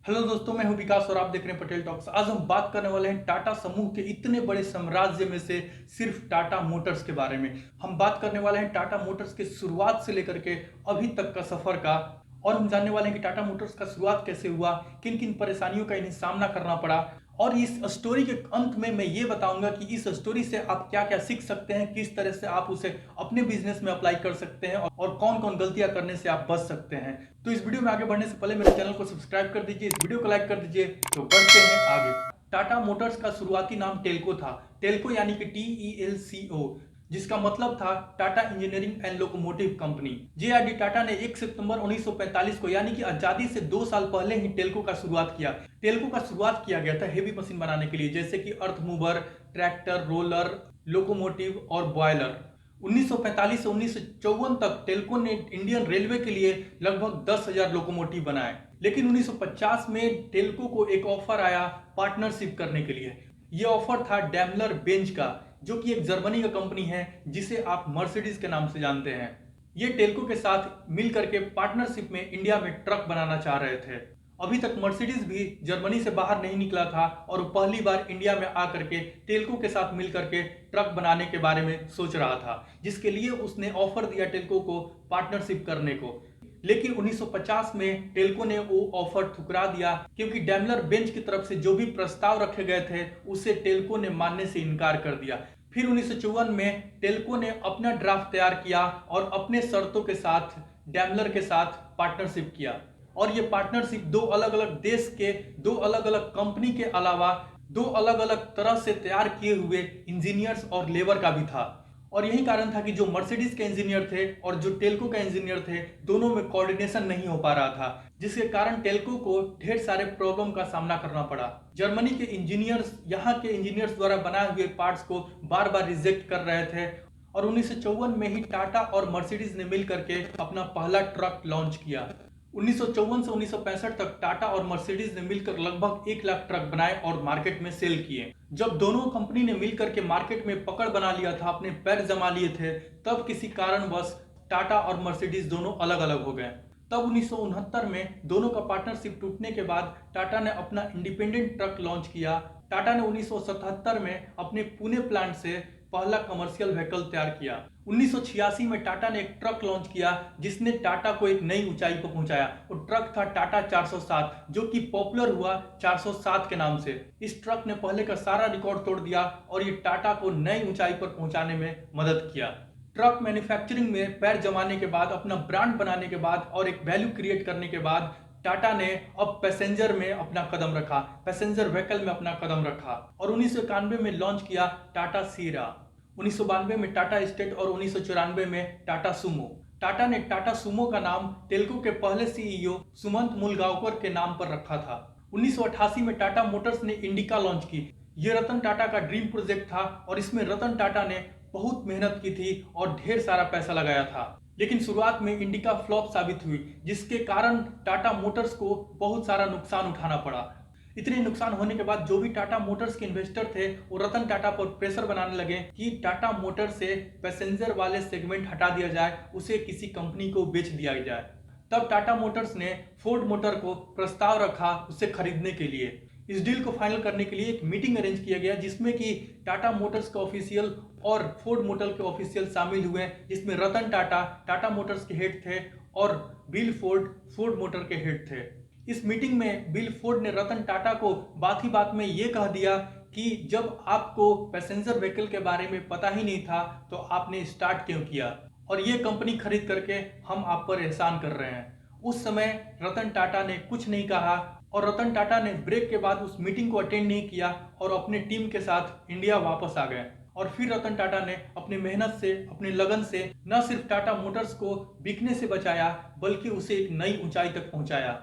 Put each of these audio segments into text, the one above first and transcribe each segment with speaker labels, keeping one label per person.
Speaker 1: Hello दोस्तों, मैं हूं विकास और आप देख रहे हैं पटेल टॉक्स। आज हम बात करने वाले हैं टाटा समूह के इतने बड़े साम्राज्य में से सिर्फ टाटा मोटर्स के बारे में। हम बात करने वाले हैं टाटा मोटर्स के शुरुआत से लेकर के अभी तक का सफर का। और हम जानने वाले हैं कि टाटा मोटर्स का शुरुआत कैसे हुआ, किन किन परेशानियों का इन्हें सामना करना पड़ा। और इस स्टोरी के अंत में मैं ये बताऊंगा कि इस स्टोरी से आप क्या क्या सीख सकते हैं, किस तरह से आप उसे अपने बिजनेस में अप्लाई कर सकते हैं और कौन कौन गलतियां करने से आप बच सकते हैं। तो इस वीडियो में आगे बढ़ने से पहले मेरे चैनल को सब्सक्राइब कर दीजिए, इस वीडियो को लाइक कर दीजिए। तो बढ़ते हैं आगे। टाटा मोटर्स का शुरुआती नाम टेल्को था। टेल्को यानी कि TELCO, जिसका मतलब था Tata engineering and locomotive company. JRD Tata ने 1 सितंबर 1945 को यानी कि आजादी से 2 साल पहले ही टेल्को का शुरुआत किया। टेल्को का शुरुआत किया गया था हेवी मशीन बनाने के लिए, जैसे कि अर्थ मूवर, ट्रैक्टर, रोलर, लोकोमोटिव और बॉयलर। 1945 से 1954 तक टेल्को ने इंडियन रेलवे के लिए लगभग 10,000 लोकोमोटिव बनाए। लेकिन 1950 में टेल्को को एक ऑफर आया पार्टनरशिप करने के लिए। यह ऑफर था डैमलर बेंज का, जो कि एक जर्मनी का कंपनी है जिसे आप मर्सिडीज के नाम से जानते हैं। ये टेल्को के साथ मिलकर के पार्टनरशिप में इंडिया में ट्रक बनाना चाह रहे थे। अभी तक मर्सिडीज भी जर्मनी से बाहर नहीं निकला था और वो पहली बार इंडिया में आकर के टेल्को के साथ मिलकर के ट्रक बनाने के बारे में सोच रहा था, जिसके लिए उसने ऑफर दिया टेल्को को पार्टनरशिप करने को। लेकिन 1950 में टेल्को ने वो ऑफर ठुकरा दिया, क्योंकि डैमलर बेंच की तरफ से जो भी प्रस्ताव रखे गए थे उसे टेल्को ने मानने से इनकार कर दिया। फिर 1954 में टेल्को ने अपना ड्राफ्ट तैयार किया और अपने शर्तों के साथ डैमलर के साथ पार्टनरशिप किया। और ये पार्टनरशिप दो अलग अलग देश के, दो अलग अलग कंपनी के अलावा दो अलग अलग तरह से तैयार किए हुए इंजीनियर्स और लेबर का भी था। और यही कारण था कि जो मर्सिडीज के इंजीनियर थे और जो टेल्को के इंजीनियर थे, दोनों में कोऑर्डिनेशन नहीं हो पा रहा था, जिसके कारण टेल्को को ढेर सारे प्रॉब्लम का सामना करना पड़ा। जर्मनी के इंजीनियर्स यहाँ के इंजीनियर्स द्वारा बनाए हुए पार्ट्स को बार बार रिजेक्ट कर रहे थे। और 1954 में ही टाटा और मर्सिडीज ने मिलकर के अपना पहला ट्रक लॉन्च किया। 1954 से 1965 तक टाटा और मर्सिडीज ने मिलकर लगभग 1 लाख ट्रक बनाए और मार्केट में सेल किए। जब दोनों कंपनी ने मिलकर के मार्केट में पकड़ बना लिया था, अपने पैर जमा लिए थे, तब किसी कारणवश टाटा और मर्सिडीज दोनों अलग अलग हो गए। तब 1969 में दोनों का पार्टनरशिप टूटने के बाद टाटा ने अपना इंडिपेंडेंट ट्रक लॉन्च किया। टाटा ने 1977 में अपने पुणे प्लांट से पहला कमर्शियल व्हीकल तैयार किया। 1986 में टाटा ने एक ट्रक लॉन्च किया जिसने टाटा को एक नई ऊंचाई पर पहुंचाया। वो ट्रक था टाटा 407, जो कि पॉपुलर हुआ 407 के नाम से। इस ट्रक ने पहले का सारा रिकॉर्ड तोड़ दिया और ये टाटा को नई ऊंचाई पर पहुंचाने में मदद किया। ट्रक मैन्युफैक्चरिंग में पैर जमाने के बाद, अपना ब्रांड बनाने के बाद और एक वैल्यू क्रिएट करने के बाद टाटा ने अब पैसेंजर में अपना कदम रखा, पैसेंजर व्हीकल में अपना कदम रखा और 1991 में लॉन्च किया टाटा सीरा। 1992 में टाटा स्टेट और 1994 में टाटा सुमो। टाटा ने टाटा सुमो का नाम टेल्को के पहले CEO सुमंत मुलगांवकर के नाम पर रखा था। 1988 में टाटा मोटर्स ने इंडिका लॉन्च की। ये रतन टाटा का ड्रीम प्रोजेक्ट था और इसमें रतन टाटा ने बहुत मेहनत की थी और ढेर सारा पैसा लगाया था। लेकिन शुरुआत में इंडिका फ्लॉप साबित हुई, जिसके कारण टाटा मोटर्स को बहुत सारा नुकसान उठाना पड़ा। इतने नुकसान होने के बाद जो भी टाटा मोटर्स के इन्वेस्टर थे, वो रतन टाटा पर प्रेशर बनाने लगे कि टाटा मोटर से पैसेंजर वाले सेगमेंट हटा दिया जाए, उसे किसी कंपनी को बेच दिया जाए। तब टाटा मोटर्स ने फोर्ड मोटर को प्रस्ताव रखा उसे खरीदने के लिए। इस डील को फाइनल करने के लिए एक मीटिंग अरेंज किया गया, जिसमें कि टाटा मोटर्स के ऑफिशियल और फोर्ड मोटर के ऑफिशियल शामिल हुए, जिसमें रतन टाटा टाटा मोटर्स के हेड थे और बिल फोर्ड फोर्ड मोटर के हेड थे। इस मीटिंग में बिल फोर्ड ने रतन टाटा को बात ही बात में ये कह दिया कि जब आपको पैसेंजर व्हीकल के बारे में पता ही नहीं था तो आपने स्टार्ट क्यों किया, और ये कंपनी खरीद करके हम आप पर एहसान कर रहे हैं। उस समय रतन टाटा ने कुछ नहीं कहा और रतन टाटा ने ब्रेक के बाद उस मीटिंग को अटेंड नहीं किया और अपने टीम के साथ इंडिया वापस आ गए। और फिर रतन टाटा ने अपनी मेहनत से, अपने लगन से न सिर्फ टाटा मोटर्स को बिकने से बचाया, बल्कि उसे एक नई ऊंचाई तक पहुंचाया।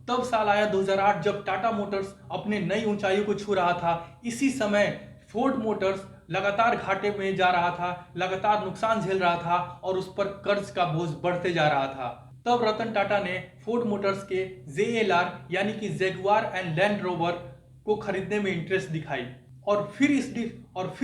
Speaker 1: तब साल आया 2008, जब टाटा मोटर्स अपने नई ऊंचाइयों को छू रहा था। इसी समय फोर्ड मोटर्स लगातार घाटे में जा रहा था, लगातार नुकसान झेल रहा था और उस पर कर्ज का बोझ बढ़ते जा रहा था। तब रतन टाटा ने फोर्ड मोटर्स के JLR यानी कि जैगुआर एंड लैंड रोवर को खरीदने में इंटरेस्ट दिखाई। और फिर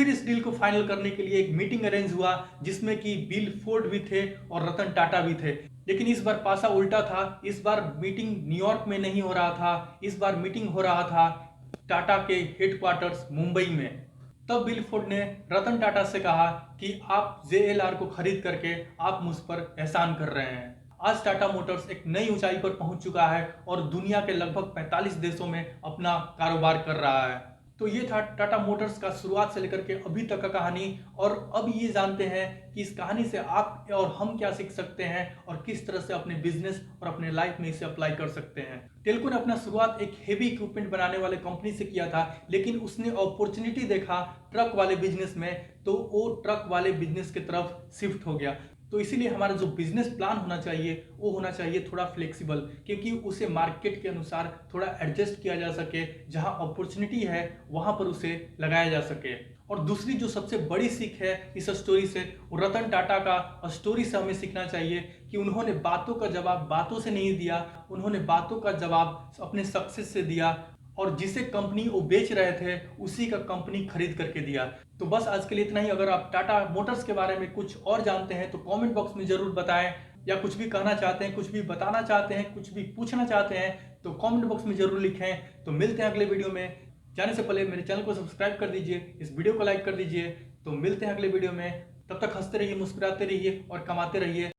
Speaker 1: इस डील को फाइनल करने के लिए एक मीटिंग अरेंज हुआ, जिसमें कि बिल फोर्ड भी थे और रतन टाटा भी थे। लेकिन इस बार पासा उल्टा था। इस बार मीटिंग न्यूयॉर्क में नहीं हो रहा था, इस बार मीटिंग हो रहा था टाटा के हेडक्वार्टर्स मुंबई में। तब बिल फोर्ड ने रतन टाटा से कहा कि आप JLR को खरीद करके आप मुझ पर एहसान कर रहे हैं। आज टाटा मोटर्स एक नई ऊंचाई पर पहुंच चुका है और दुनिया के लगभग 45 देशों में अपना कारोबार कर रहा है। तो ये था टाटा मोटर्स का शुरुआत से लेकर के अभी तक का कहानी। और अब ये जानते हैं कि इस कहानी से आप और हम क्या सीख सकते हैं और किस तरह से अपने बिजनेस और अपने लाइफ में इसे अप्लाई कर सकते हैं। टेल्को ने अपना शुरुआत एक हेवी इक्विपमेंट बनाने वाले कंपनी से किया था, लेकिन उसने अपॉर्चुनिटी देखा ट्रक वाले बिजनेस में, तो वो ट्रक वाले बिजनेस की तरफ शिफ्ट हो गया। तो इसीलिए हमारा जो बिजनेस प्लान होना चाहिए वो होना चाहिए थोड़ा फ्लेक्सिबल, क्योंकि उसे मार्केट के अनुसार थोड़ा एडजस्ट किया जा सके। जहां अपॉर्चुनिटी है वहां पर उसे लगाया जा सके। और दूसरी जो सबसे बड़ी सीख है इस स्टोरी से, वो रतन टाटा का स्टोरी से हमें सीखना चाहिए कि उन्होंने बातों का जवाब बातों से नहीं दिया, उन्होंने बातों का जवाब अपने सक्सेस से दिया। और जिसे कंपनी वो बेच रहे थे उसी का कंपनी खरीद करके दिया। तो बस आज के लिए इतना ही। अगर आप टाटा मोटर्स के बारे में कुछ और जानते हैं तो कमेंट बॉक्स में जरूर बताएं, या कुछ भी कहना चाहते हैं, कुछ भी बताना चाहते हैं, कुछ भी पूछना चाहते हैं तो कमेंट बॉक्स में जरूर लिखें। तो मिलते हैं अगले वीडियो में। जाने से पहले मेरे चैनल को सब्सक्राइब कर दीजिए, इस वीडियो को लाइक कर दीजिए। तो मिलते हैं अगले वीडियो में। तब तक हंसते रहिए, मुस्कुराते रहिए और कमाते रहिए।